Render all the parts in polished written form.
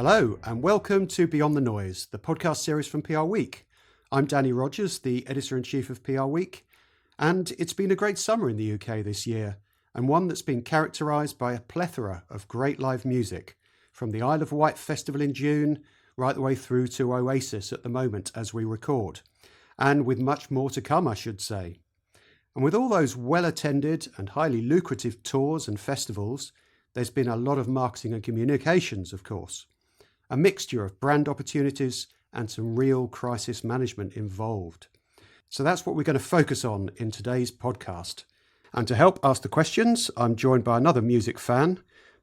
Hello and welcome to Beyond the Noise, the podcast series from PRWeek. I'm Danny Rogers, the Editor-in-Chief of PRWeek, and it's been a great summer in the UK this year, and one that's been characterised by a plethora of great live music, from the Isle of Wight Festival in June right the way through to Oasis at the moment as we record, and with much more to come, I should say. And with all those well-attended and highly lucrative tours and festivals, there's been a lot of marketing and communications, of course. A mixture of brand opportunities and some real crisis management involved. So that's what we're going to focus on in today's podcast. And to help ask the questions, I'm joined by another music fan,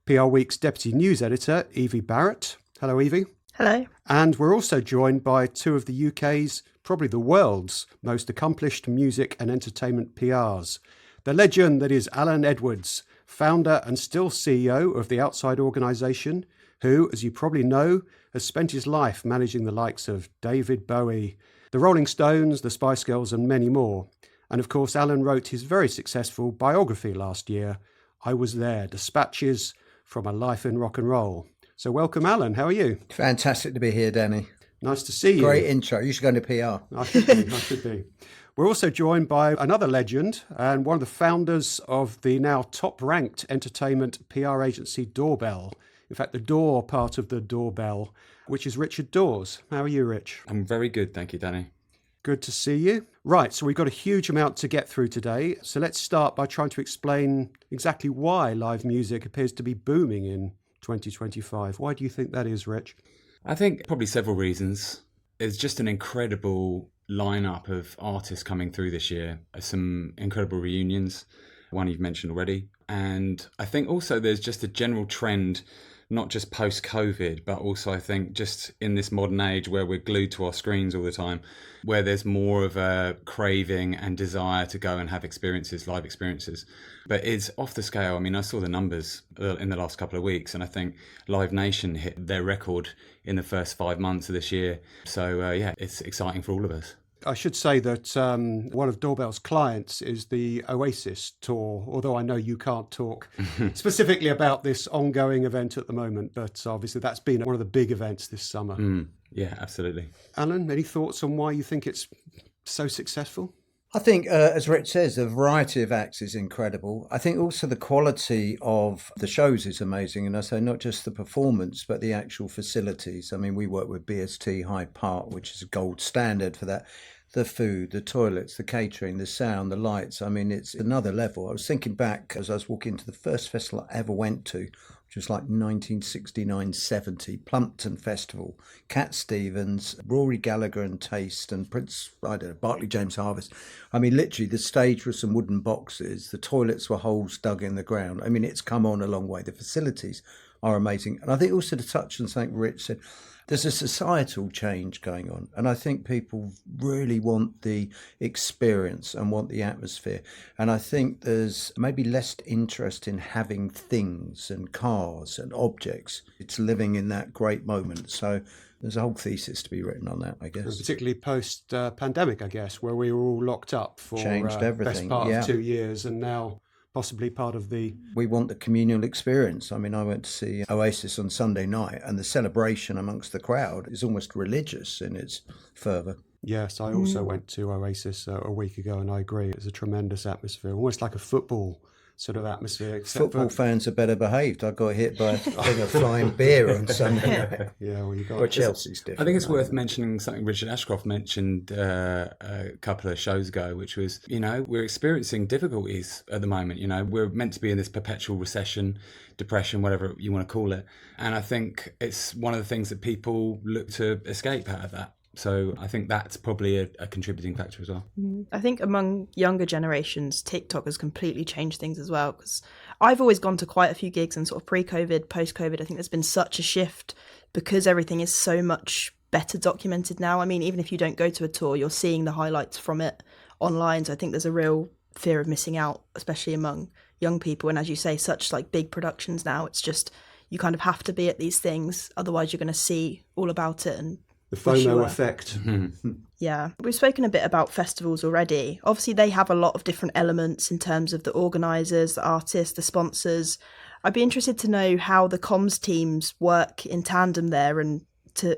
PRWeek's Deputy News Editor, Evie Barrett. Hello, Evie. Hello. And we're also joined by two of the UK's, probably the world's, most accomplished music and entertainment PRs. The legend that is Alan Edwards, founder and still CEO of the Outside organisation, who, as you probably know, has spent his life managing the likes of David Bowie, the Rolling Stones, the Spice Girls and many more. And of course, Alan wrote his very successful biography last year, I Was There, Dispatches from a Life in Rock and Roll. So welcome, Alan. How are you? Fantastic to be here, Danny. Nice to see you. Great intro. You should go into PR. I should be. We're also joined by another legend and one of the founders of the now top-ranked entertainment PR agency DawBell. In fact, the Daw part of the DawBell, which is Richard Dawes. How are you, Rich? I'm very good, thank you, Danny. Good to see you. Right, so we've got a huge amount to get through today. So let's start by trying to explain exactly why live music appears to be booming in 2025. Why do you think that is, Rich? I think probably several reasons. It's just an incredible lineup of artists coming through this year. Some incredible reunions, one you've mentioned already. And I think also there's just a general trend, not just post-COVID, but also I think just in this modern age where we're glued to our screens all the time, where there's more of a craving and desire to go and have experiences, live experiences. But it's off the scale. I mean, I saw the numbers in the last couple of weeks, and I think Live Nation hit their record in the first 5 months of this year. So, it's exciting for all of us. I should say that one of DawBell's clients is the Oasis tour, although I know you can't talk specifically about this ongoing event at the moment, but obviously that's been one of the big events this summer. Yeah, absolutely. Alan, any thoughts on why you think it's so successful? I think, as Rich says, the variety of acts is incredible. I think also the quality of the shows is amazing. And I say not just the performance, but the actual facilities. I mean, we work with BST Hyde Park, which is a gold standard for that. The food, the toilets, the catering, the sound, the lights. I mean, it's another level. I was thinking back as I was walking to the first festival I ever went to, which was like 1969-70, Plumpton Festival, Cat Stevens, Rory Gallagher and Taste, and Barclay James Harvest. I mean, literally, the stage was some wooden boxes. The toilets were holes dug in the ground. I mean, it's come on a long way. The facilities are amazing. And I think also to touch on something Rich said, there's a societal change going on. And I think people really want the experience and want the atmosphere. And I think there's maybe less interest in having things and cars and objects. It's living in that great moment. So there's a whole thesis to be written on that, I guess. And particularly post-pandemic, I guess, where we were all locked up for the best part of 2 years and now possibly part of the... We want the communal experience. I mean, I went to see Oasis on Sunday night and the celebration amongst the crowd is almost religious in its fervour. Yes, I also went to Oasis a week ago and I agree. It's a tremendous atmosphere, almost like a football sort of atmosphere. Football fans are better behaved. I got hit by a flying beer on Sunday night. Yeah, well, you got. Well, Chelsea's different. I think it's worth mentioning something Richard Ashcroft mentioned a couple of shows ago, which was, we're experiencing difficulties at the moment. We're meant to be in this perpetual recession, depression, whatever you want to call it. And I think it's one of the things that people look to escape out of that. So I think that's probably a contributing factor as well. I think among younger generations, TikTok has completely changed things as well, because I've always gone to quite a few gigs and sort of pre-COVID, post-COVID, I think there's been such a shift because everything is so much better documented now. I mean, even if you don't go to a tour, you're seeing the highlights from it online. So I think there's a real fear of missing out, especially among young people. And as you say, such like big productions now, it's just, you kind of have to be at these things. Otherwise you're going to see all about it and the FOMO effect. Yeah. We've spoken a bit about festivals already. Obviously, they have a lot of different elements in terms of the organisers, the artists, the sponsors. I'd be interested to know how the comms teams work in tandem there and to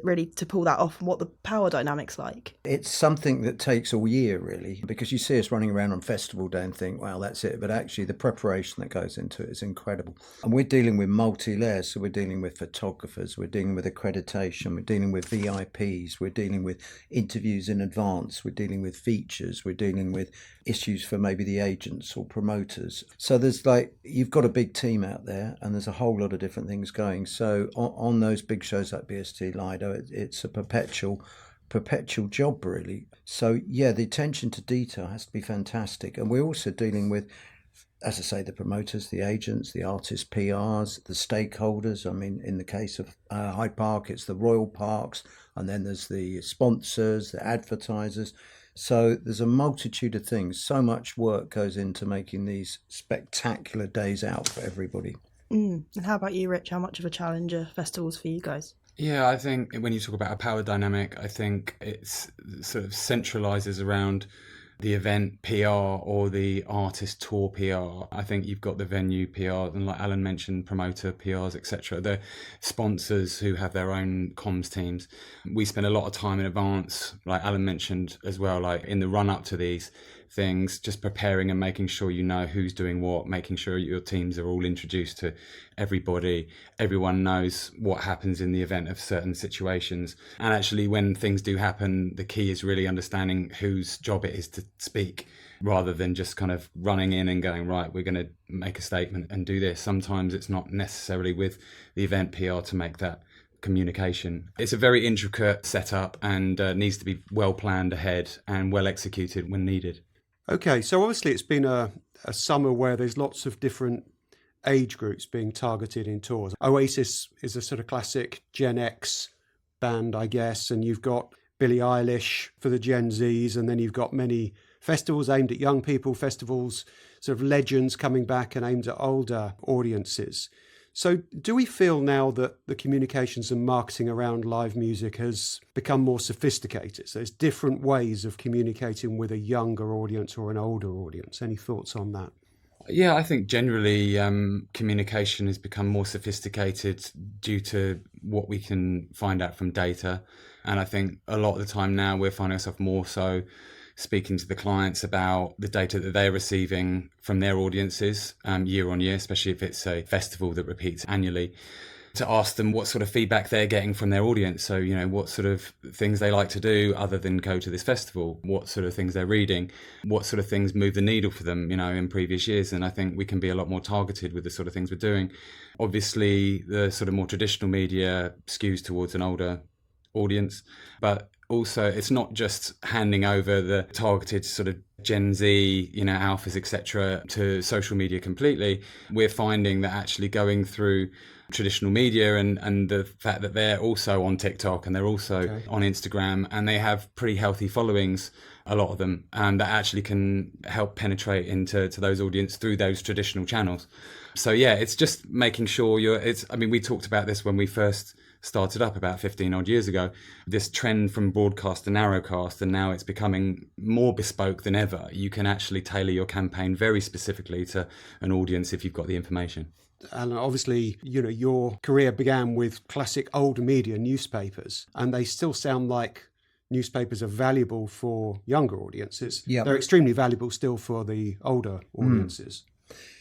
pull that off and what the power dynamic's like. It's something that takes all year, really, because you see us running around on festival day and think, well, that's it. But actually, the preparation that goes into it is incredible. And we're dealing with multi-layers. So we're dealing with photographers, we're dealing with accreditation, we're dealing with VIPs, we're dealing with interviews in advance, we're dealing with features, we're dealing with issues for maybe the agents or promoters. So there's you've got a big team out there and there's a whole lot of different things going. So on those big shows like BST Lido, it's a perpetual job, really. So yeah, the attention to detail has to be fantastic. And we're also dealing with, as I say, the promoters, the agents, the artists, PRs, the stakeholders. I mean, in the case of Hyde Park, it's the Royal Parks, and then there's the sponsors, the advertisers. So there's a multitude of things. So much work goes into making these spectacular days out for everybody. And how about you, Rich? How much of a challenge are festivals for you guys? Yeah, I think when you talk about a power dynamic, I think it's sort of centralises around the event PR or the artist tour PR. I think you've got the venue PR, and like Alan mentioned, promoter PRs, etc. The sponsors who have their own comms teams. We spend a lot of time in advance, like Alan mentioned as well, like in the run up to these things, just preparing and making sure you know who's doing what, making sure your teams are all introduced to everybody, everyone knows what happens in the event of certain situations. And actually when things do happen, the key is really understanding whose job it is to speak, rather than just kind of running in and going, right, we're going to make a statement and do this. Sometimes it's not necessarily with the event PR to make that communication. It's a very intricate setup and needs to be well planned ahead and well executed when needed. Okay, so obviously it's been a summer where there's lots of different age groups being targeted in tours. Oasis is a sort of classic Gen X band, I guess, and you've got Billie Eilish for the Gen Zs, and then you've got many festivals aimed at young people, festivals, sort of legends coming back and aimed at older audiences. So do we feel now that the communications and marketing around live music has become more sophisticated? So there's different ways of communicating with a younger audience or an older audience. Any thoughts on that? Yeah, I think generally communication has become more sophisticated due to what we can find out from data. And I think a lot of the time now we're finding ourselves more so speaking to the clients about the data that they're receiving from their audiences year on year, especially if it's a festival that repeats annually, to ask them what sort of feedback they're getting from their audience. So, you know, what sort of things they like to do other than go to this festival, what sort of things they're reading, what sort of things move the needle for them, you know, in previous years. And I think we can be a lot more targeted with the sort of things we're doing. Obviously, the sort of more traditional media skews towards an older audience, but also it's not just handing over the targeted sort of Gen Z, you know, alphas, etc., to social media completely. We're finding that actually going through traditional media and the fact that they're also on TikTok and they're also on Instagram and they have pretty healthy followings, a lot of them, and that actually can help penetrate into those audience through those traditional channels. So yeah, it's just making sure we talked about this when we first started up about 15 odd years ago, this trend from broadcast to narrowcast, and now it's becoming more bespoke than ever. You can actually tailor your campaign very specifically to an audience if you've got the information. And obviously, you know, your career began with classic old media newspapers, and they still sound like newspapers are valuable for younger audiences. Yep. They're extremely valuable still for the older audiences.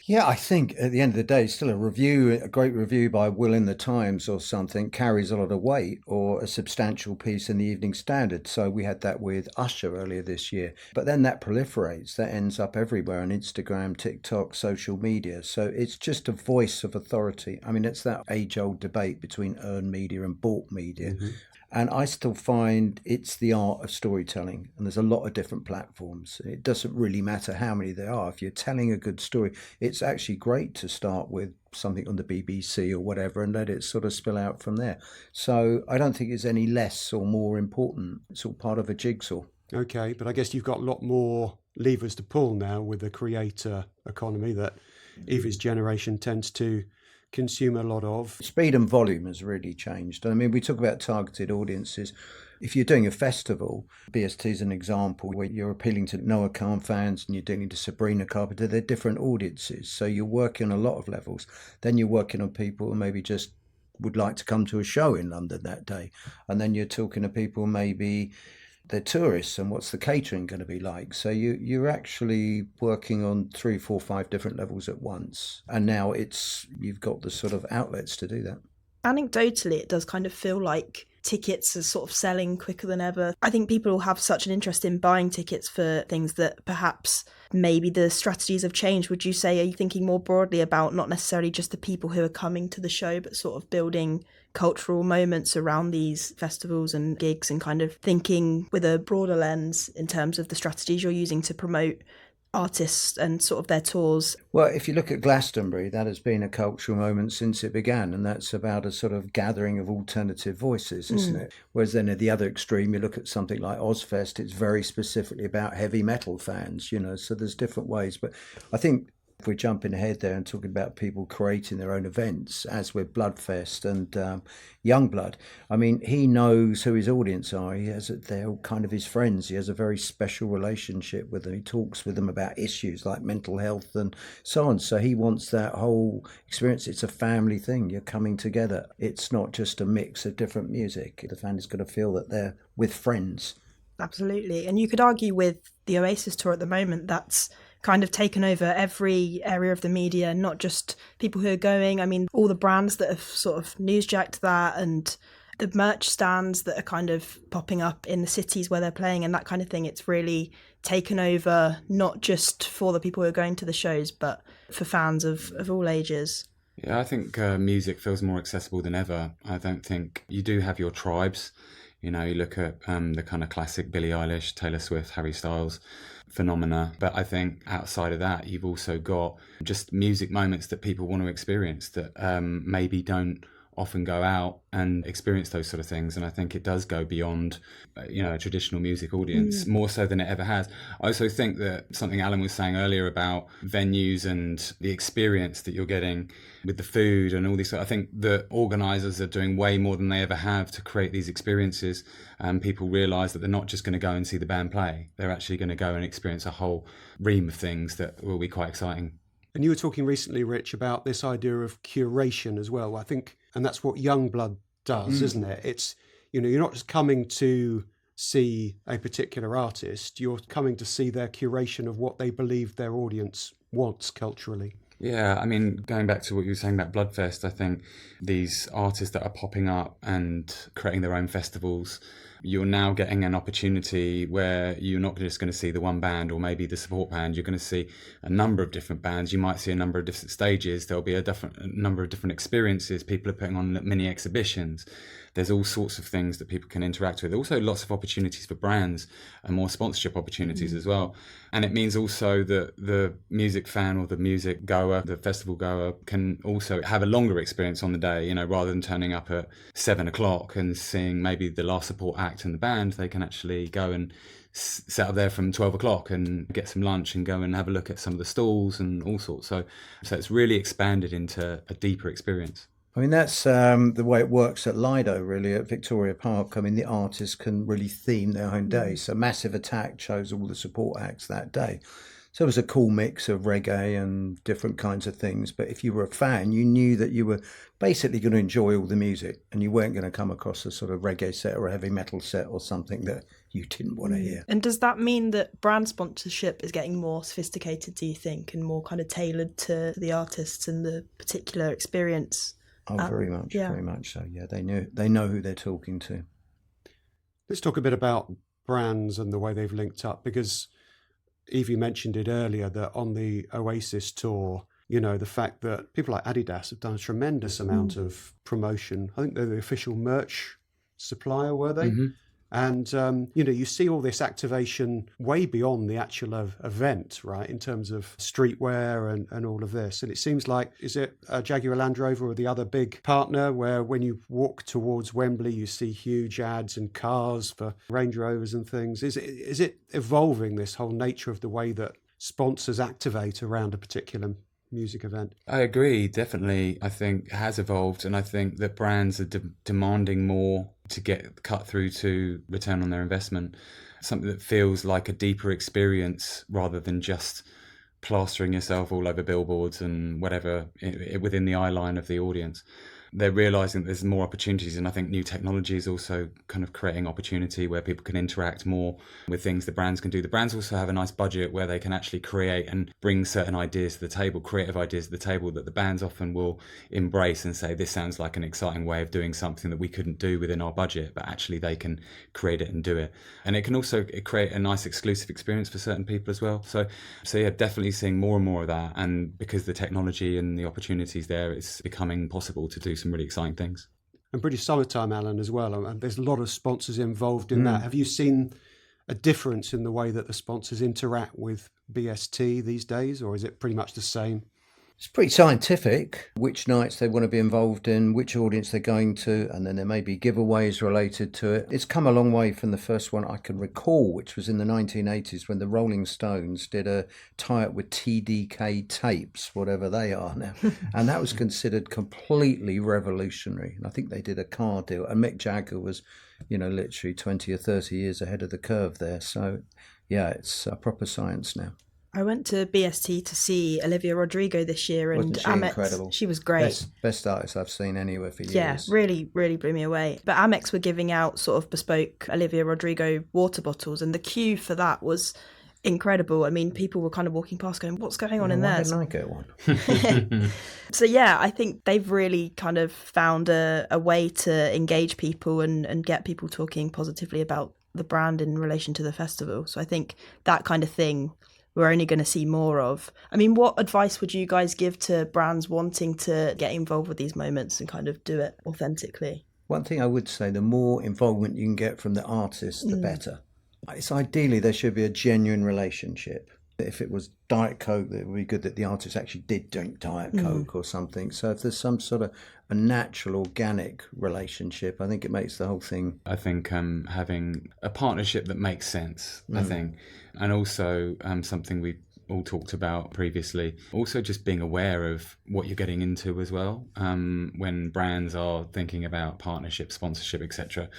Yeah, I think at the end of the day, still a great review by Will in the Times or something carries a lot of weight, or a substantial piece in the Evening Standard. So we had that with Usher earlier this year. But then that proliferates, that ends up everywhere on Instagram, TikTok, social media. So it's just a voice of authority. I mean, it's that age-old debate between earned media and bought media. Mm-hmm. And I still find it's the art of storytelling. And there's a lot of different platforms. It doesn't really matter how many there are. If you're telling a good story, it's actually great to start with something on the BBC or whatever and let it sort of spill out from there. So I don't think it's any less or more important. It's all part of a jigsaw. Okay, but I guess you've got a lot more levers to pull now with the creator economy that Evie's generation tends to consume a lot of. Speed and volume has really changed. I mean, we talk about targeted audiences. If you're doing a festival, BST is an example where you're appealing to Noah Khan fans and you're dealing to Sabrina Carpenter, they're different audiences. So you're working on a lot of levels. Then you're working on people who maybe just would like to come to a show in London that day. And then you're talking to people maybe they're tourists and what's the catering going to be like. So you're actually working on 3, 4, 5 different levels at once. And now you've got the sort of outlets to do that. Anecdotally, it does kind of feel like tickets are sort of selling quicker than ever. I think people have such an interest in buying tickets for things that perhaps maybe the strategies have changed. Would you say, are you thinking more broadly about not necessarily just the people who are coming to the show, but sort of building cultural moments around these festivals and gigs and kind of thinking with a broader lens in terms of the strategies you're using to promote artists and sort of their tours? Well, if you look at Glastonbury, that has been a cultural moment since it began, and that's about a sort of gathering of alternative voices, isn't it? Whereas then at the other extreme, you look at something like Ozfest, it's very specifically about heavy metal fans, so there's different ways. But I think if we're jumping ahead there and talking about people creating their own events, as with Bloodfest and Youngblood, I mean, he knows who his audience are. They're all kind of his friends. He has a very special relationship with them. He talks with them about issues like mental health and so on. So he wants that whole experience. It's a family thing. You're coming together. It's not just a mix of different music. The fan is going to feel that they're with friends. Absolutely. And you could argue with the Oasis tour at the moment, that's kind of taken over every area of the media, not just people who are going. I mean, all the brands that have sort of newsjacked that and the merch stands that are kind of popping up in the cities where they're playing and that kind of thing. It's really taken over, not just for the people who are going to the shows, but for fans of all ages. Yeah, I think music feels more accessible than ever. I don't think you do have your tribes. You look at the kind of classic Billie Eilish, Taylor Swift, Harry Styles phenomena. But I think outside of that, you've also got just music moments that people want to experience that maybe don't often go out and experience those sort of things. And I think it does go beyond, a traditional music audience, more so than it ever has. I also think that something Alan was saying earlier about venues and the experience that you're getting with the food and all these, I think the organisers are doing way more than they ever have to create these experiences. And people realise that they're not just going to go and see the band play. They're actually going to go and experience a whole ream of things that will be quite exciting. And you were talking recently, Rich, about this idea of curation as well. I think, and that's what Youngblood does, isn't it? It's, you're not just coming to see a particular artist, you're coming to see their curation of what they believe their audience wants culturally. Yeah, I mean, going back to what you were saying about Bloodfest, I think these artists that are popping up and creating their own festivals, you're now getting an opportunity where you're not just going to see the one band or maybe the support band. You're going to see a number of different bands. You might see a number of different stages. There'll be a number of different experiences. People are putting on mini exhibitions. There's all sorts of things that people can interact with. Also lots of opportunities for brands and more sponsorship opportunities as well. And it means also that the music fan or the music goer, the festival goer, can also have a longer experience on the day, rather than turning up at 7:00 and seeing maybe the last support act and the band. They can actually go and set up there from 12:00 and get some lunch and go and have a look at some of the stalls and all sorts. So it's really expanded into a deeper experience. I mean, that's the way it works at Lido, really, at Victoria Park. I mean, the artists can really theme their own day. So Massive Attack chose all the support acts that day. So it was a cool mix of reggae and different kinds of things. But if you were a fan, you knew that you were basically going to enjoy all the music and you weren't going to come across a sort of reggae set or a heavy metal set or something that you didn't want to hear. And does that mean that brand sponsorship is getting more sophisticated, do you think, and more kind of tailored to the artists and the particular experience? Oh, very much so. Yeah, they know who they're talking to. Let's talk a bit about brands and the way they've linked up, because Evie mentioned it earlier that on the Oasis tour, the fact that people like Adidas have done a tremendous amount of promotion. I think they're the official merch supplier, were they? Mm-hmm. And, you see all this activation way beyond the actual event, right, in terms of streetwear and all of this. And it seems like, is it Jaguar Land Rover or the other big partner where when you walk towards Wembley, you see huge ads and cars for Range Rovers and things? Is it evolving, this whole nature of the way that sponsors activate around a particular music event? I agree, definitely. I think it has evolved, and I think that brands are demanding more to get cut through to return on their investment. Something that feels like a deeper experience rather than just plastering yourself all over billboards and whatever within the eye line of the audience. They're realizing there's more opportunities, and I think new technology is also kind of creating opportunity where people can interact more with things the brands can do. The brands also have a nice budget where they can actually create and bring certain ideas to the table, creative ideas to the table that the bands often will embrace and say, this sounds like an exciting way of doing something that we couldn't do within our budget, but actually they can create it and do it. And it can also create a nice exclusive experience for certain people as well. So yeah, definitely seeing more and more of that. And because the technology and the opportunities there, it's becoming possible to do some really exciting things. And British Summertime, Alan, as well. And there's a lot of sponsors involved in that. Have you seen a difference in the way that the sponsors interact with BST these days, or is it pretty much the same? It's pretty scientific, which nights they want to be involved in, which audience they're going to, and then there may be giveaways related to it. It's come a long way from the first one I can recall, which was in the 1980s when the Rolling Stones did a tie-up with TDK tapes, whatever they are now. And that was considered completely revolutionary. And I think they did a car deal. And Mick Jagger was, literally 20 or 30 years ahead of the curve there. So, yeah, it's proper science now. I went to BST to see Olivia Rodrigo this year, and Wasn't she Amex, incredible? She was great. Best artist I've seen anywhere for years. Yeah, really, really blew me away. But Amex were giving out sort of bespoke Olivia Rodrigo water bottles, and the queue for that was incredible. I mean, people were kind of walking past going, what's going on in there? Why didn't I get one? So yeah, I think they've really kind of found a way to engage people and get people talking positively about the brand in relation to the festival. So I think that kind of thing we're only going to see more of. I mean, what advice would you guys give to brands wanting to get involved with these moments and kind of do it authentically? One thing I would say, the more involvement you can get from the artist, the better. It's ideally there should be a genuine relationship. If it was Diet Coke, it would be good that the artist actually did drink Diet Coke or something. So if there's some sort of a natural, organic relationship, I think it makes the whole thing. I think having a partnership that makes sense, I think. And also something we all talked about previously, also just being aware of what you're getting into as well. When brands are thinking about partnership, sponsorship, etc.,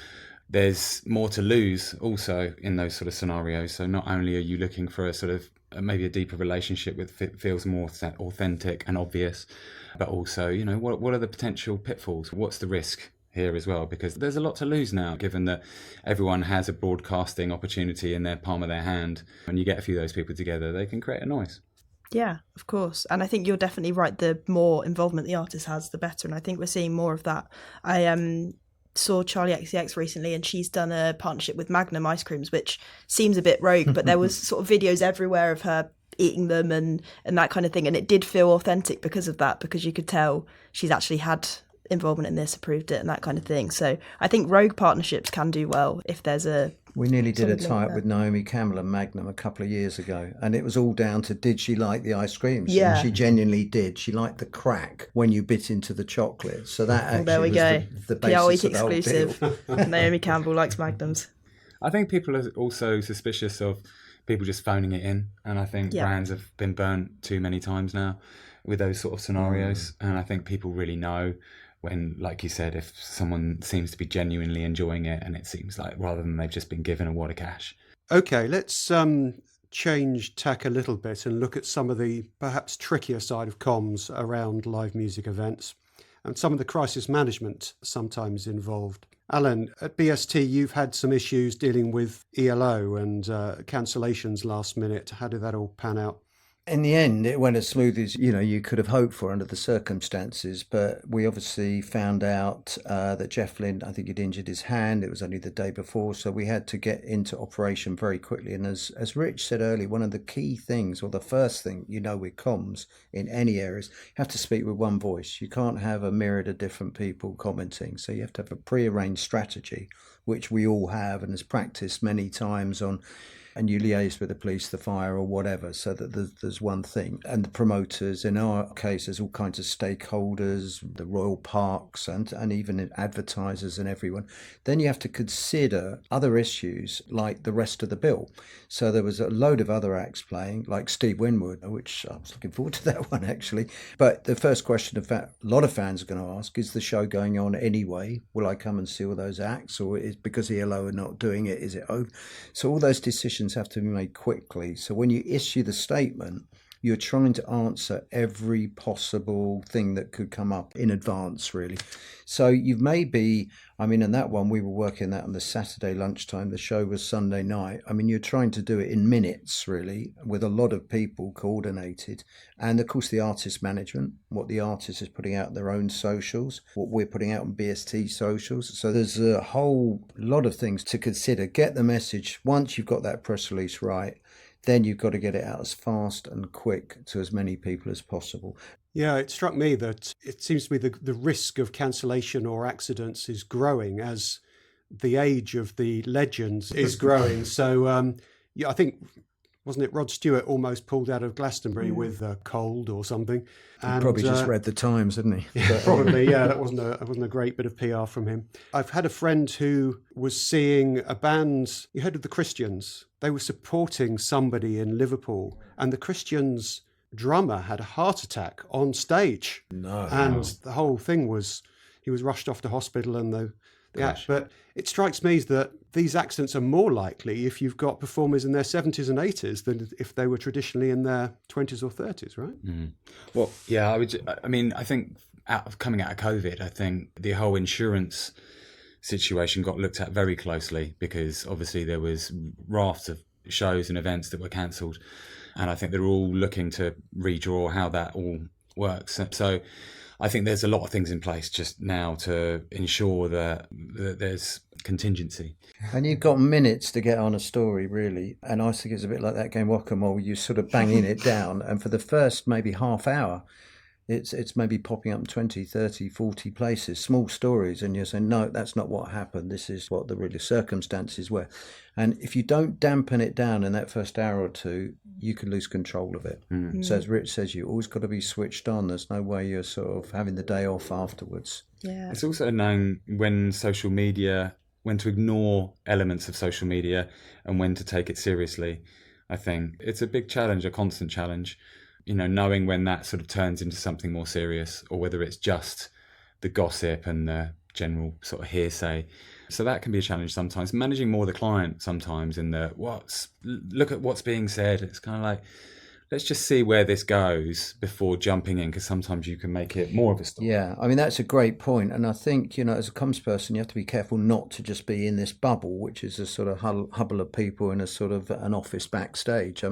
there's more to lose also in those sort of scenarios. So not only are you looking for a sort of maybe a deeper relationship with feels more authentic and obvious, but also, what are the potential pitfalls? What's the risk here as well? Because there's a lot to lose now, given that everyone has a broadcasting opportunity in their palm of their hand. When you get a few of those people together, they can create a noise. Yeah, of course. And I think you're definitely right. The more involvement the artist has, the better. And I think we're seeing more of that. I saw Charlie XCX recently, and she's done a partnership with Magnum ice creams, which seems a bit rogue, but there was sort of videos everywhere of her eating them and that kind of thing. And it did feel authentic because of that, because you could tell she's actually had involvement in this, approved it and that kind of thing. So I think rogue partnerships can do well if there's a... We nearly did a tie-up with Naomi Campbell and Magnum a couple of years ago, and it was all down to, did she like the ice creams? Yeah. And she genuinely did. She liked the crack when you bit into the chocolate. So that actually there we was go. the basis of the whole exclusive. deal. Naomi Campbell likes Magnums. I think people are also suspicious of people just phoning it in, and I think brands have been burnt too many times now with those sort of scenarios. And I think people really know when, like you said, if someone seems to be genuinely enjoying it, and it seems like rather than they've just been given a wad of cash. Okay, let's change tack a little bit and look at some of the perhaps trickier side of comms around live music events and some of the crisis management sometimes involved. Alan, at BST, you've had some issues dealing with ELO and cancellations last minute. How did that all pan out? In the end, it went as smooth as you could have hoped for under the circumstances. But we obviously found out that Jeff Lynne, I think, had injured his hand. It was only the day before, so we had to get into operation very quickly. And as Rich said earlier, one of the key things, or the first thing with comms in any areas, you have to speak with one voice. You can't have a myriad of different people commenting. So you have to have a pre-arranged strategy, which we all have and has practiced many times on and you liaise with the police, the fire or whatever, so that there's one thing. And the promoters, in our case, there's all kinds of stakeholders, the royal parks and even advertisers and everyone. Then you have to consider other issues like the rest of the bill. So there was a load of other acts playing, like Steve Winwood, which I was looking forward to that one actually. But the first question a lot of fans are going to ask, is the show going on anyway? Will I come and see all those acts, or is because ELO are not doing it, is it over? So all those decisions have to be made quickly. So when you issue the statement, you're trying to answer every possible thing that could come up in advance, really. So you've maybe, in that one, we were working that on the Saturday lunchtime. The show was Sunday night. You're trying to do it in minutes, really, with a lot of people coordinated. And, of course, the artist management, what the artist is putting out on their own socials, what we're putting out on BST socials. So there's a whole lot of things to consider. Get the message. Once you've got that press release right, then you've got to get it out as fast and quick to as many people as possible. Yeah, it struck me that it seems to me the risk of cancellation or accidents is growing as the age of the legends is growing. So, I think, wasn't it Rod Stewart almost pulled out of Glastonbury with a cold or something? And, probably just read the Times, hadn't he? Yeah, probably, yeah. That wasn't a great bit of PR from him. I've had a friend who was seeing a band, you heard of the Christians? They were supporting somebody in Liverpool, and the Christians' drummer had a heart attack on stage. No. And the whole thing was, he was rushed off to hospital and the act. But it strikes me that these accidents are more likely if you've got performers in their 70s and 80s than if they were traditionally in their 20s or 30s, right? Mm. Well, yeah, I think coming out of COVID, I think the whole insurance situation got looked at very closely, because obviously there was rafts of shows and events that were cancelled, and I think they're all looking to redraw how that all works. So I think there's a lot of things in place just now to ensure that there's contingency. And you've got minutes to get on a story, really. And I think it's a bit like that game Whack-A-Mole. You're sort of banging it down. And for the first maybe half hour, it's maybe popping up in 20, 30, 40 places, small stories. And you're saying, no, that's not what happened. This is what the really circumstances were. And if you don't dampen it down in that first hour or two, you can lose control of it. Mm. So as Rich says, you always got to be switched on. There's no way you're sort of having the day off afterwards. Yeah. It's also knowing when to ignore elements of social media and when to take it seriously. I think it's a big challenge, a constant challenge. Knowing when that sort of turns into something more serious, or whether it's just the gossip and the general sort of hearsay. So that can be a challenge sometimes. Managing more the client sometimes in look at what's being said. It's kind of like, let's just see where this goes before jumping in, because sometimes you can make it more of a story. Yeah, that's a great point. And I think, as a comms person, you have to be careful not to just be in this bubble, which is a sort of hubble of people in a sort of an office backstage.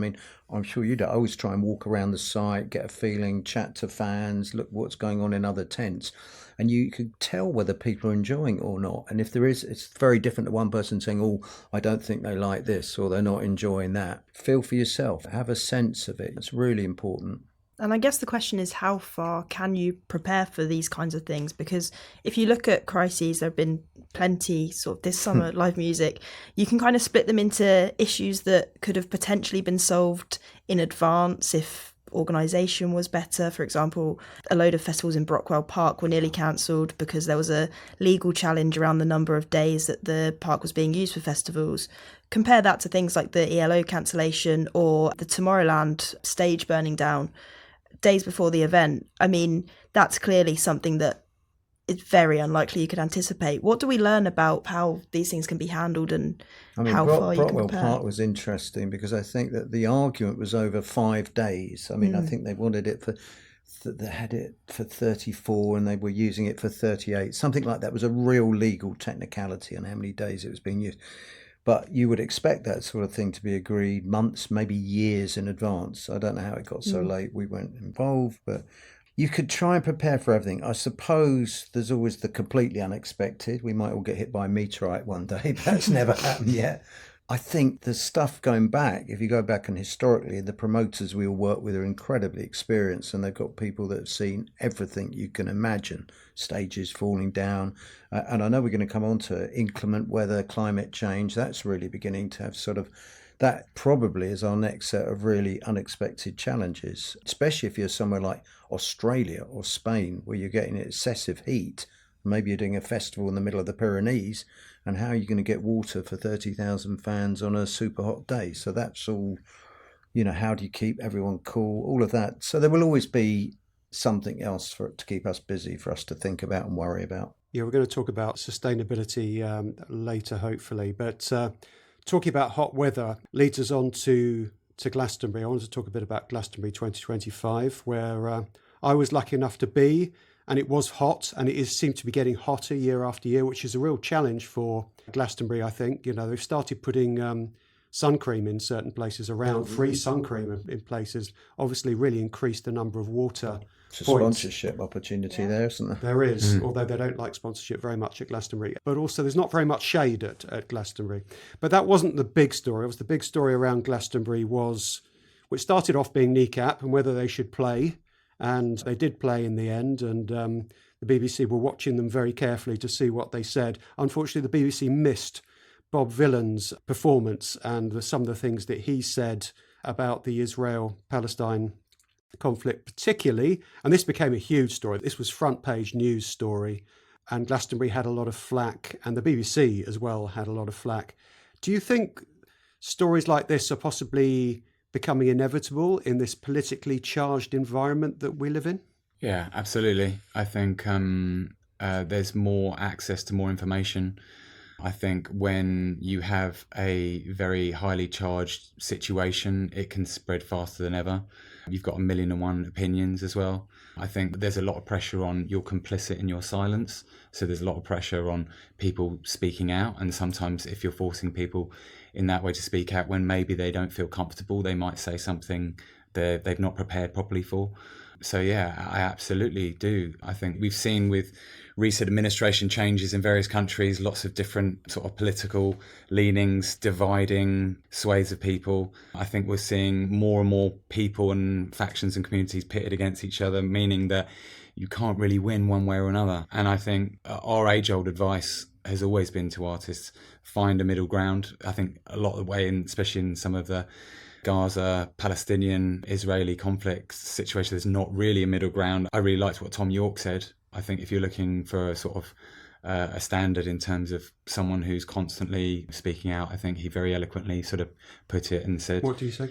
I'm sure you do. I always try and walk around the site, get a feeling, chat to fans, look what's going on in other tents. And you can tell whether people are enjoying it or not. And if there is, it's very different to one person saying, oh, I don't think they like this, or they're not enjoying that. Feel for yourself. Have a sense of it. It's really important. And I guess the question is, how far can you prepare for these kinds of things? Because if you look at crises, there have been plenty sort of this summer, live music. You can kind of split them into issues that could have potentially been solved in advance if organisation was better. For example, a load of festivals in Brockwell Park were nearly cancelled because there was a legal challenge around the number of days that the park was being used for festivals. Compare that to things like the ELO cancellation or the Tomorrowland stage burning down days before the event. That's clearly something that it's very unlikely you could anticipate. What do we learn about how these things can be handled and how far you can prepare? Brockwell Park was interesting because I think that the argument was over 5 days. I think they wanted it they had it for 34 and they were using it for 38. Something like that. It was a real legal technicality on how many days it was being used. But you would expect that sort of thing to be agreed months, maybe years in advance. I don't know how it got so late. We weren't involved, but you could try and prepare for everything. I suppose there's always the completely unexpected. We might all get hit by a meteorite one day, but that's never happened yet. I think the stuff going back, if you go back and historically, the promoters we all work with are incredibly experienced, and they've got people that have seen everything you can imagine, stages falling down. And I know we're going to come on to inclement weather, climate change. That's really beginning to have sort of that probably is our next set of really unexpected challenges, especially if you're somewhere like Australia or Spain, where you're getting excessive heat. Maybe you're doing a festival in the middle of the Pyrenees, and how are you going to get water for 30,000 fans on a super hot day? So that's all, how do you keep everyone cool? All of that. So there will always be something else for it to keep us busy, for us to think about and worry about. Yeah, we're going to talk about sustainability later, hopefully. But talking about hot weather leads us on to Glastonbury. I want to talk a bit about Glastonbury 2025, where I was lucky enough to be, and it was hot, and it seemed to be getting hotter year after year, which is a real challenge for Glastonbury, I think. They've started putting sun cream in certain places around, free sun cream in places, obviously really increased the number of water It's a points. sponsorship opportunity there, isn't there? There is, although they don't like sponsorship very much at Glastonbury. But also there's not very much shade at Glastonbury. But that wasn't the big story. It was the big story around Glastonbury which started off being kneecap and whether they should play. And they did play in the end. And the BBC were watching them very carefully to see what they said. Unfortunately, the BBC missed Bob Vylan's performance and some of the things that he said about the Israel-Palestine conflict particularly, and this became a huge story. This was front page news story, and Glastonbury had a lot of flack, and the BBC as well had a lot of flack. Do you think stories like this are possibly becoming inevitable in this politically charged environment that we live in? Yeah, absolutely. I think there's more access to more information. I think when you have a very highly charged situation, it can spread faster than ever. You've got 1,000,001 opinions as well. I think there's a lot of pressure on you're complicit in your silence. So there's a lot of pressure on people speaking out. And sometimes if you're forcing people in that way to speak out when maybe they don't feel comfortable, they might say something they've not prepared properly for. So yeah, I absolutely do. I think we've seen with recent administration changes in various countries, lots of different sort of political leanings, dividing swathes of people. I think we're seeing more and more people and factions and communities pitted against each other, meaning that you can't really win one way or another. And I think our age-old advice has always been to artists, find a middle ground. I think a lot of the way, especially in some of the Gaza, Palestinian, Israeli conflict situation, there's not really a middle ground. I really liked what Tom York said. I think if you're looking for a sort of a standard in terms of someone who's constantly speaking out, I think he very eloquently sort of put it and said... What do you say?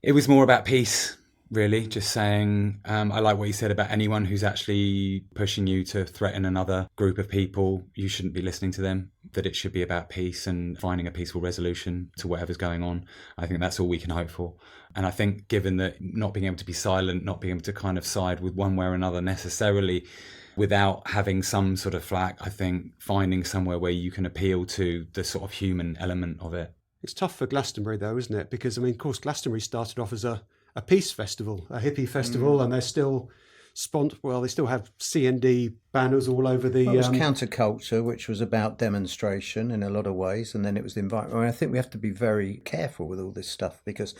It was more about peace, really, just saying, I like what he said about anyone who's actually pushing you to threaten another group of people, you shouldn't be listening to them, that it should be about peace and finding a peaceful resolution to whatever's going on. I think that's all we can hope for. And I think given that not being able to be silent, not being able to kind of side with one way or another necessarily without having some sort of flack, I think finding somewhere where you can appeal to the sort of human element of it. It's tough for Glastonbury though, isn't it? Because, I mean, of course, Glastonbury started off as a peace festival, a hippie festival, and they're still they still have CND banners all over the... It was counterculture, which was about demonstration in a lot of ways, and then it was the environment. I mean, I think we have to be very careful with all this stuff because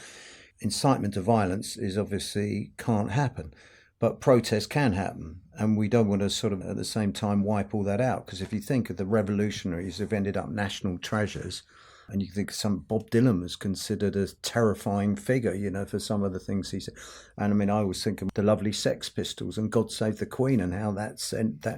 incitement to violence is obviously can't happen, but protest can happen, and we don't want to sort of at the same time wipe all that out, because if you think of the revolutionaries who've ended up national treasures, and you think some Bob Dylan was considered a terrifying figure, for some of the things he said. And I mean, I always think of the lovely Sex Pistols and God Save the Queen and how that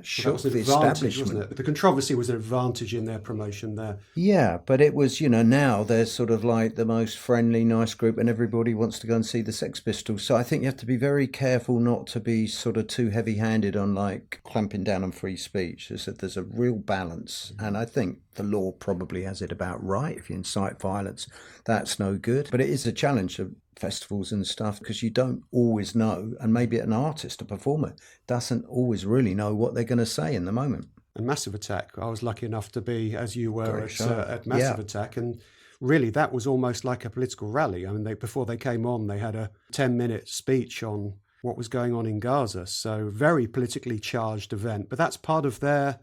shook the establishment. Wasn't it? The controversy was an advantage in their promotion there. Yeah, but it was, now they're sort of like the most friendly, nice group and everybody wants to go and see the Sex Pistols. So I think you have to be very careful not to be sort of too heavy-handed on like clamping down on free speech. There's a real balance. And I think the law probably has it about right. If you incite violence, that's no good. But it is a challenge of festivals and stuff because you don't always know, and maybe an artist, a performer, doesn't always really know what they're going to say in the moment. And Massive Attack, I was lucky enough to be, as you were, at Massive Yeah. Attack, and really that was almost like a political rally. I mean, before they came on, they had a 10-minute speech on what was going on in Gaza, so very politically charged event. But that's part of their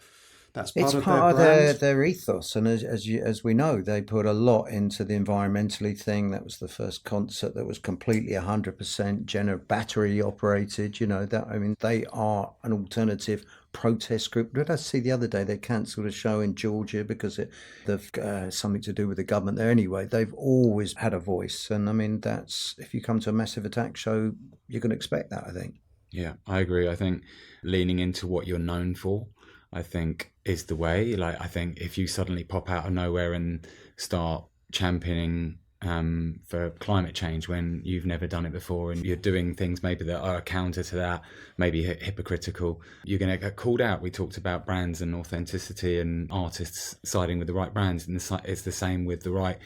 That's part It's of part their of brand. their ethos, and as we know, they put a lot into the environmentally thing. That was the first concert that was completely 100% battery operated. They are an alternative protest group. Did I see the other day they cancelled a show in Georgia because they've something to do with the government there? Anyway, they've always had a voice, and I mean that's if you come to a Massive Attack show, you can expect that. I think. Yeah, I agree. I think leaning into what you're known for, I think, is the way. Like, I think if you suddenly pop out of nowhere and start championing for climate change when you've never done it before, and you're doing things maybe that are counter to that, maybe hypocritical, you're going to get called out. We talked about brands and authenticity and artists siding with the right brands, and it's the same with the right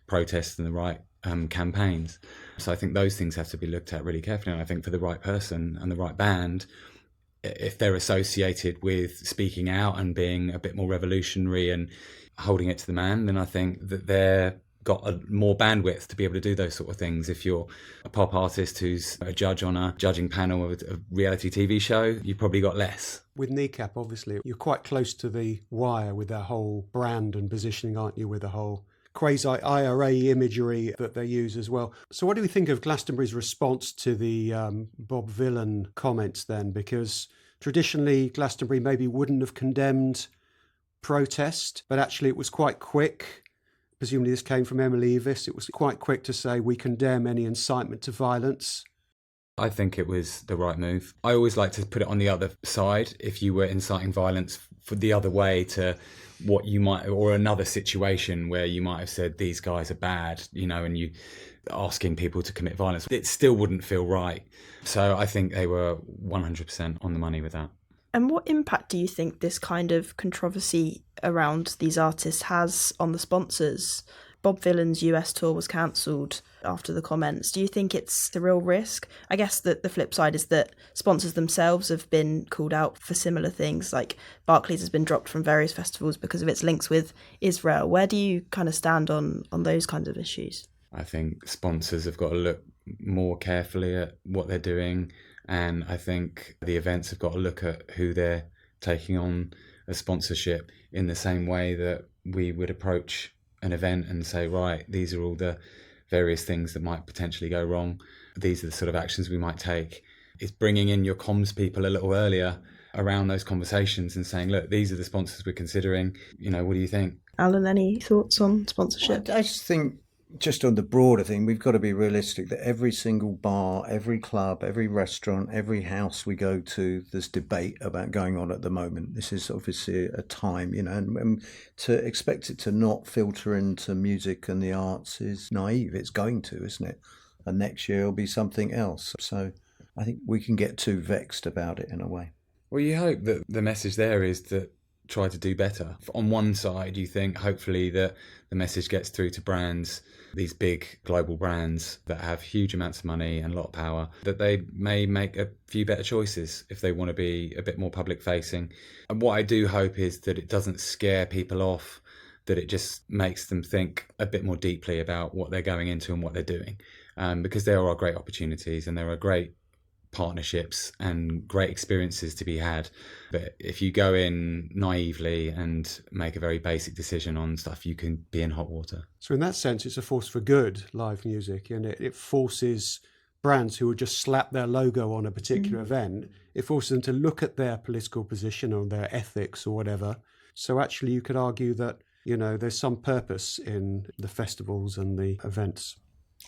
protests and the right campaigns. So I think those things have to be looked at really carefully. And I think for the right person and the right band, if they're associated with speaking out and being a bit more revolutionary and holding it to the man, then I think that they're got a more bandwidth to be able to do those sort of things. If you're a pop artist who's a judge on a judging panel of a reality TV show, you've probably got less. With Kneecap, obviously, you're quite close to the wire with that whole brand and positioning, aren't you, with the whole quasi-IRA imagery that they use as well. So what do we think of Glastonbury's response to the Bob Vylan comments then? Because traditionally, Glastonbury maybe wouldn't have condemned protest, but actually it was quite quick. Presumably this came from Emily Evis. It was quite quick to say we condemn any incitement to violence. I think it was the right move. I always like to put it on the other side. If you were inciting violence for the other way to what you might, or another situation where you might have said these guys are bad, and you asking people to commit violence, it still wouldn't feel right. So I think they were 100% on the money with that. And what impact do you think this kind of controversy around these artists has on the sponsors? Bob Vylan's US tour was cancelled after the comments. Do you think it's a real risk? I guess that the flip side is that sponsors themselves have been called out for similar things, like Barclays has been dropped from various festivals because of its links with Israel. Where do you kind of stand on those kinds of issues? I think sponsors have got to look more carefully at what they're doing, and I think the events have got to look at who they're taking on as sponsorship in the same way that we would approach an event and say, right, these are all the various things that might potentially go wrong. These are the sort of actions we might take. It's bringing in your comms people a little earlier around those conversations and saying, look, these are the sponsors we're considering. What do you think? Alan, any thoughts on sponsorship? I just think, just on the broader thing, we've got to be realistic that every single bar, every club, every restaurant, every house we go to, there's debate about going on at the moment. This is obviously a time, and to expect it to not filter into music and the arts is naive. It's going to, isn't it? And next year will be something else. So I think we can get too vexed about it in a way. Well, you hope that the message there is that try to do better. On one side, you think hopefully that the message gets through to brands, these big global brands that have huge amounts of money and a lot of power, that they may make a few better choices if they want to be a bit more public facing. And what I do hope is that it doesn't scare people off, that it just makes them think a bit more deeply about what they're going into and what they're doing. Because there are great opportunities and there are great partnerships and great experiences to be had, but if you go in naively and make a very basic decision on stuff, you can be in hot water. So in that sense, it's a force for good, live music, and it forces brands who would just slap their logo on a particular event, it forces them to look at their political position or their ethics or whatever. So actually you could argue that, there's some purpose in the festivals and the events.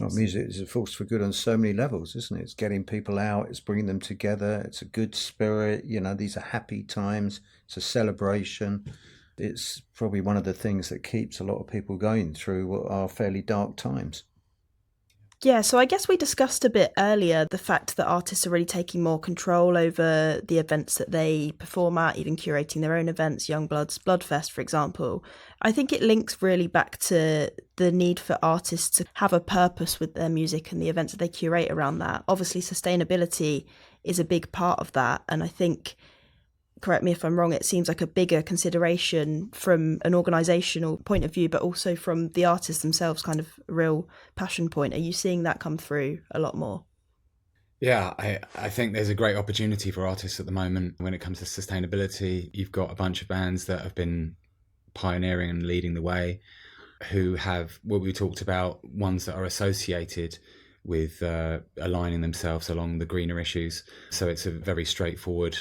Well, music is a force for good on so many levels, isn't it? It's getting people out, it's bringing them together, it's a good spirit, these are happy times, it's a celebration. It's probably one of the things that keeps a lot of people going through what are fairly dark times. Yeah, so I guess we discussed a bit earlier the fact that artists are really taking more control over the events that they perform at, even curating their own events, Youngblood's Bloodfest, for example. I think it links really back to the need for artists to have a purpose with their music and the events that they curate around that. Obviously, sustainability is a big part of that, and I think, correct me if I'm wrong, it seems like a bigger consideration from an organisational point of view, but also from the artists themselves, kind of a real passion point. Are you seeing that come through a lot more? Yeah, I think there's a great opportunity for artists at the moment when it comes to sustainability. You've got a bunch of bands that have been pioneering and leading the way, who have what we talked about, ones that are associated with aligning themselves along the greener issues. So it's a very straightforward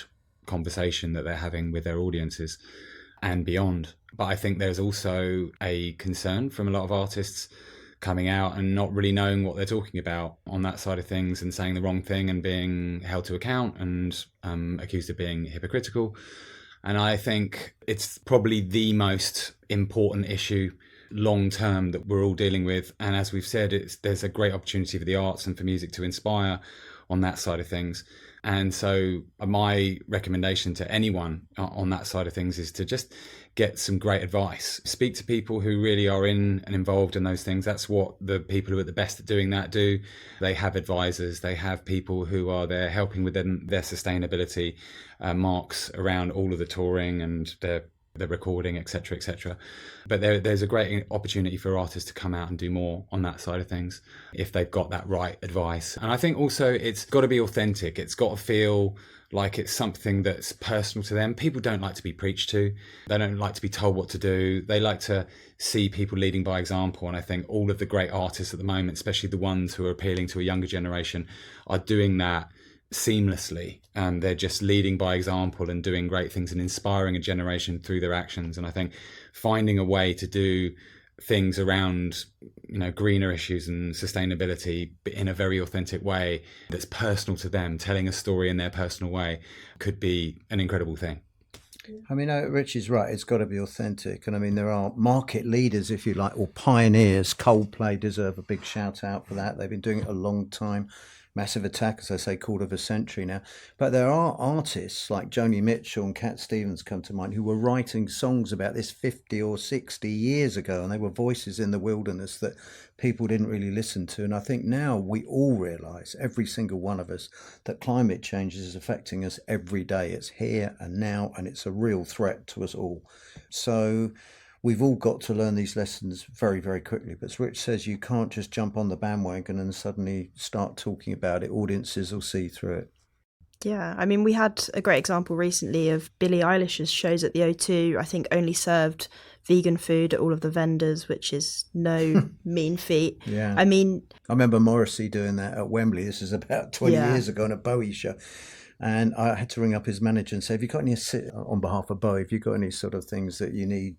conversation that they're having with their audiences and beyond. But I think there's also a concern from a lot of artists coming out and not really knowing what they're talking about on that side of things, and saying the wrong thing and being held to account and accused of being hypocritical. And I think it's probably the most important issue long term that we're all dealing with. And as we've said, there's a great opportunity for the arts and for music to inspire on that side of things. And so my recommendation to anyone on that side of things is to just get some great advice. Speak to people who really are in and involved in those things. That's what the people who are the best at doing that do. They have advisors. They have people who are there helping with their sustainability marks around all of the touring and the recording, etc., etc. But there's a great opportunity for artists to come out and do more on that side of things if they've got that right advice. And I think also it's got to be authentic. It's got to feel like it's something that's personal to them. People don't like to be preached to. They don't like to be told what to do. They like to see people leading by example. And I think all of the great artists at the moment, especially the ones who are appealing to a younger generation, are doing that seamlessly. They're just leading by example and doing great things and inspiring a generation through their actions. And I think finding a way to do things around, greener issues and sustainability in a very authentic way that's personal to them, telling a story in their personal way, could be an incredible thing. I mean, Rich is right. It's got to be authentic. And I mean, there are market leaders, if you like, or pioneers. Coldplay deserve a big shout out for that. They've been doing it a long time. Massive Attack, as I say, quarter of a century now. But there are artists like Joni Mitchell and Cat Stevens come to mind, who were writing songs about this 50 or 60 years ago, and they were voices in the wilderness that people didn't really listen to. And I think now we all realise, every single one of us, that climate change is affecting us every day. It's here and now, and it's a real threat to us all. So we've all got to learn these lessons very, very quickly. But as Rich says, you can't just jump on the bandwagon and suddenly start talking about it. Audiences will see through it. Yeah, I mean, we had a great example recently of Billie Eilish's shows at the O2, I think only served vegan food at all of the vendors, which is no mean feat. Yeah. I mean, I remember Morrissey doing that at Wembley. This is about 20 years ago on a Bowie show. And I had to ring up his manager and say, have you got any, on behalf of Bowie, have you got any sort of things that you need,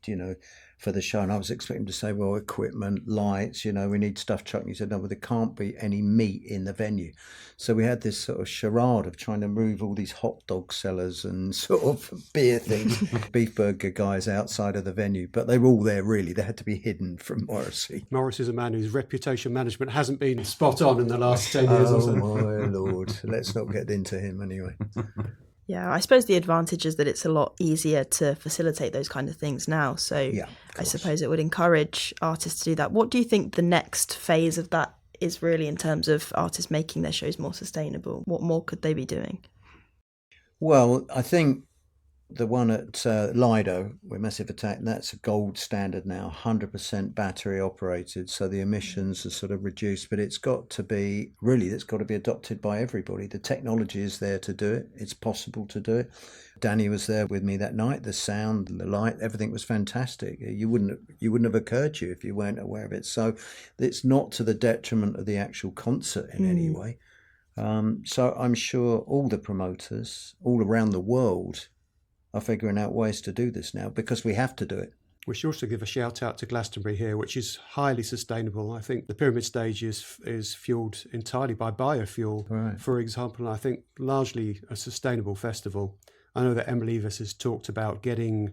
for the show? And I was expecting him to say, well, equipment, lights, we need stuff truck. And he said, no, but there can't be any meat in the venue. So we had this sort of charade of trying to move all these hot dog sellers and sort of beer things, beef burger guys outside of the venue. But they were all there, really. They had to be hidden from Morrissey. Morris is a man whose reputation management hasn't been spot on in the last 10 years or so. Oh, my Lord. Let's not get into him anyway. Yeah, I suppose the advantage is that it's a lot easier to facilitate those kind of things now. So yeah, I suppose it would encourage artists to do that. What do you think the next phase of that is really in terms of artists making their shows more sustainable? What more could they be doing? Well, I think the one at Lido with Massive Attack, that's a gold standard now, 100% battery operated. So the emissions are sort of reduced, but it's got to be adopted by everybody. The technology is there to do it. It's possible to do it. Danny was there with me that night. The sound, the light, everything was fantastic. You wouldn't have occurred to you if you weren't aware of it. So it's not to the detriment of the actual concert in any way. So I'm sure all the promoters all around the world are figuring out ways to do this now, because we have to do it. We should also give a shout out to Glastonbury here, which is highly sustainable. I think the Pyramid Stage is fuelled entirely by biofuel, right, for example, and I think largely a sustainable festival. I know that Emily Evis has talked about getting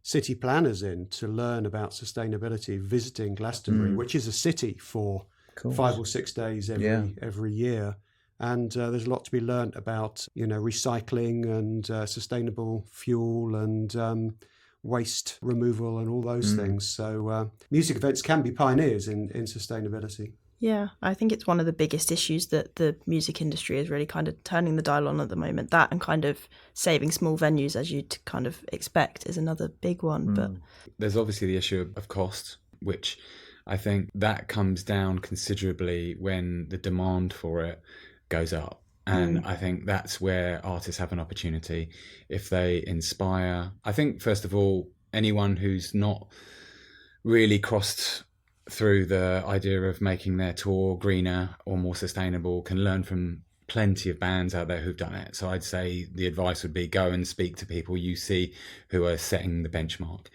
city planners in to learn about sustainability, visiting Glastonbury, which is a city for 5 or 6 days every year. And there's a lot to be learnt about, recycling and sustainable fuel and waste removal and all those things. So music events can be pioneers in sustainability. Yeah, I think it's one of the biggest issues that the music industry is really kind of turning the dial on at the moment. That and kind of saving small venues, as you'd kind of expect, is another big one. But there's obviously the issue of cost, which I think that comes down considerably when the demand for it goes up. And I think that's where artists have an opportunity if they inspire. I think, first of all, anyone who's not really crossed through the idea of making their tour greener or more sustainable can learn from plenty of bands out there who've done it. So I'd say the advice would be go and speak to people you see who are setting the benchmark.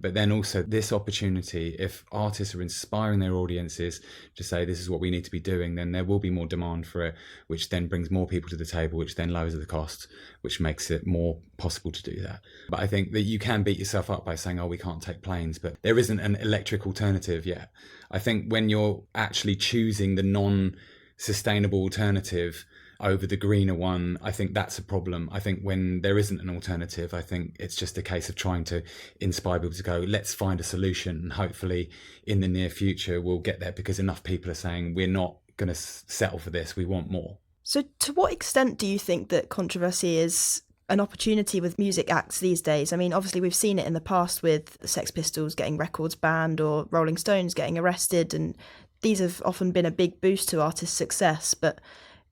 But then also this opportunity, if artists are inspiring their audiences to say this is what we need to be doing, then there will be more demand for it, which then brings more people to the table, which then lowers the cost, which makes it more possible to do that. But I think that you can beat yourself up by saying, oh, we can't take planes, but there isn't an electric alternative yet. I think when you're actually choosing the non-sustainable alternative over the greener one, I think that's a problem. I think when there isn't an alternative, I think it's just a case of trying to inspire people to go, let's find a solution. And hopefully in the near future, we'll get there because enough people are saying we're not going to settle for this. We want more. So to what extent do you think that controversy is an opportunity with music acts these days? I mean, obviously we've seen it in the past with the Sex Pistols getting records banned or Rolling Stones getting arrested. And these have often been a big boost to artists' success. But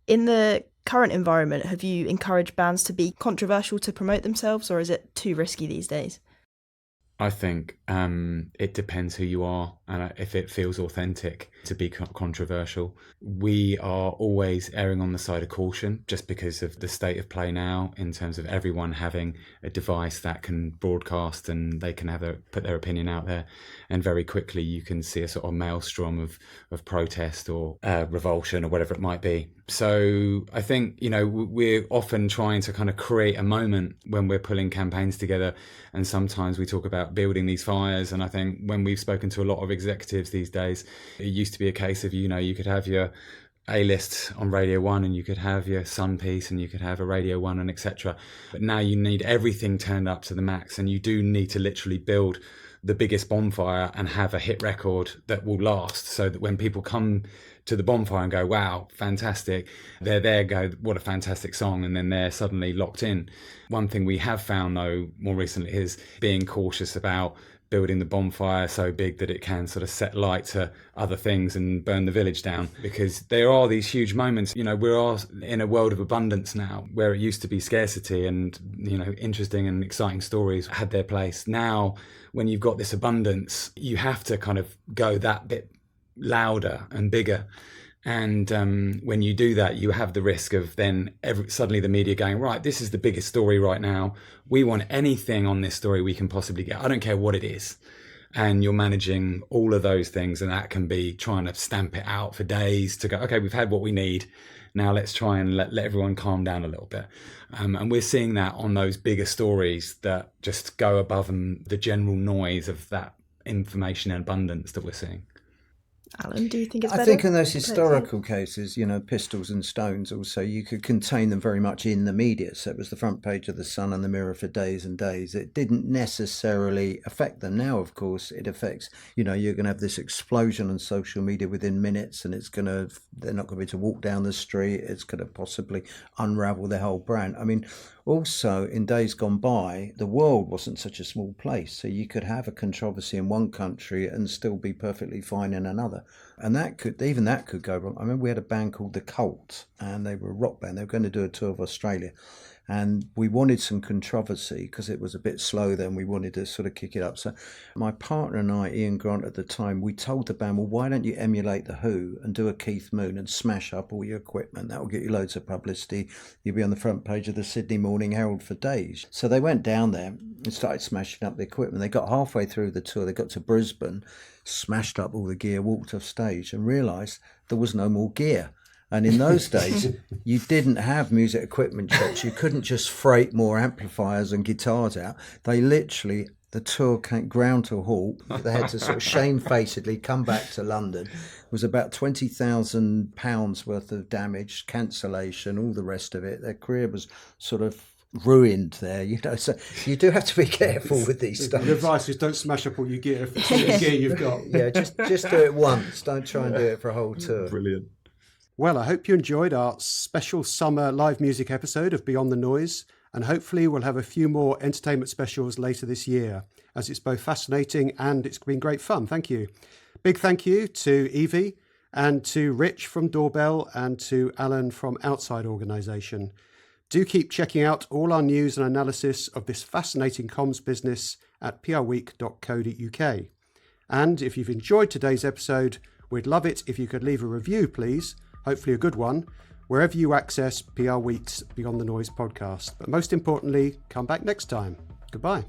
in the current environment, have you encouraged bands to be controversial to promote themselves, or is it too risky these days? I think it depends who you are and if it feels authentic to be controversial. We are always erring on the side of caution just because of the state of play now in terms of everyone having a device that can broadcast and they can put their opinion out there. And very quickly you can see a sort of maelstrom of protest or revulsion or whatever it might be. So I think, we're often trying to kind of create a moment when we're pulling campaigns together. And sometimes we talk about building these fires. And I think when we've spoken to a lot of executives these days, it used to be a case of, you could have your A-list on Radio 1 and you could have your Sun piece and you could have a Radio 1 and etc. But now you need everything turned up to the max, and you do need to literally build the biggest bonfire and have a hit record that will last, so that when people come to the bonfire and go, wow, fantastic, they're there, go, what a fantastic song, and then they're suddenly locked in. One thing we have found though more recently is being cautious about building the bonfire so big that it can sort of set light to other things and burn the village down, because there are these huge moments. We're in a world of abundance now, where it used to be scarcity, and interesting and exciting stories had their place. Now when you've got this abundance, you have to kind of go that bit louder and bigger. And when you do that, you have the risk of then suddenly the media going, right, this is the biggest story right now. We want anything on this story we can possibly get. I don't care what it is. And you're managing all of those things. And that can be trying to stamp it out for days to go, okay, we've had what we need. Now let's try and let everyone calm down a little bit. And we're seeing that on those bigger stories that just go above the general noise of that information and abundance that we're seeing. Alan, do you think it's better? I think in those historical cases, Pistols and Stones also, you could contain them very much in the media. So it was the front page of the Sun and the Mirror for days and days. It didn't necessarily affect them. Now, of course, it affects, you're going to have this explosion on social media within minutes, and they're not going to be able to walk down the street. It's going to possibly unravel their whole brand. I mean, also, in days gone by, the world wasn't such a small place. So you could have a controversy in one country and still be perfectly fine in another. And that could go wrong. I remember we had a band called The Cult, and they were a rock band. They were going to do a tour of Australia. And we wanted some controversy because it was a bit slow then. We wanted to sort of kick it up. So my partner and I, Ian Grant at the time, we told the band, well, why don't you emulate The Who and do a Keith Moon and smash up all your equipment? That will get you loads of publicity. You'll be on the front page of the Sydney Morning Herald for days. So they went down there and started smashing up the equipment. They got halfway through the tour. They got to Brisbane, smashed up all the gear, walked off stage and realised there was no more gear. And in those days, you didn't have music equipment shops. You couldn't just freight more amplifiers and guitars out. They literally, the tour came ground to a halt. They had to sort of shamefacedly come back to London. It was about £20,000 worth of damage, cancellation, all the rest of it. Their career was sort of ruined there, so you do have to be careful with these stuff. The advice is don't smash up all your gear if it's all the gear you've got. Yeah, just do it once. Don't try and do it for a whole tour. Brilliant. Well, I hope you enjoyed our special summer live music episode of Beyond the Noise, and hopefully we'll have a few more entertainment specials later this year, as it's both fascinating and it's been great fun. Thank you. Big thank you to Evie and to Rich from DawBell and to Alan from Outside Organisation. Do keep checking out all our news and analysis of this fascinating comms business at prweek.co.uk. And if you've enjoyed today's episode, we'd love it if you could leave a review, please, hopefully a good one, wherever you access PR Week's Beyond the Noise podcast. But most importantly, come back next time. Goodbye.